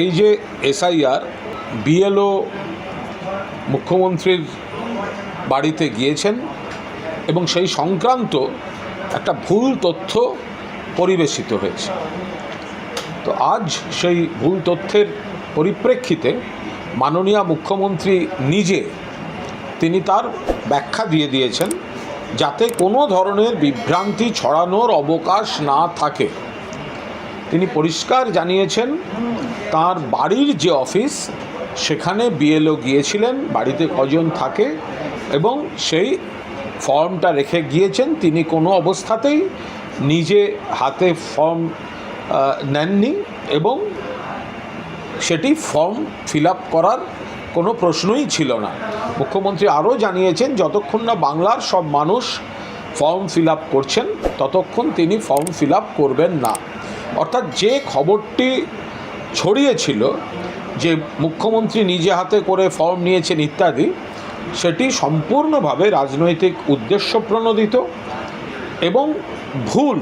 এই যে SIR BLO মুখ্যমন্ত্রীর বাড়িতে গিয়েছেন এবং সেই সংক্রান্ত একটা ভুল তথ্য পরিবেশিত হয়েছে। তো আজ সেই ভুল তথ্যের পরিপ্রেক্ষিতে মাননীয় মুখ্যমন্ত্রী নিজে তিনি তার ব্যাখ্যা দিয়ে দিয়েছেন যাতে কোনো ধরনের বিভ্রান্তি ছড়ানোর অবকাশ না থাকে। তিনি পরিষ্কার জানিয়েছেন তার বাড়ির যে অফিস সেখানে বিএলও গিয়েছিলেন, বাড়িতে কজন থাকে এবং সেই ফর্মটা রেখে গিয়েছেন। তিনি কোনো অবস্থাতেই নিজে হাতে ফর্ম নেননি এবং সেটি ফর্ম ফিল আপ করার কোনো প্রশ্নই ছিল না। মুখ্যমন্ত্রী আরও জানিয়েছেন যতক্ষণ না বাংলার সব মানুষ ফর্ম ফিল আপ করছেন ততক্ষণ তিনি ফর্ম ফিল আপ করবেন না। অর্থাৎ যে খবরটি ছড়িয়েছিল যে মুখ্যমন্ত্রী নিজে হাতে করে ফর্ম নিয়েছেন ইত্যাদি, সেটি সম্পূর্ণভাবে রাজনৈতিক উদ্দেশ্য প্রণোদিত এবং ভুল।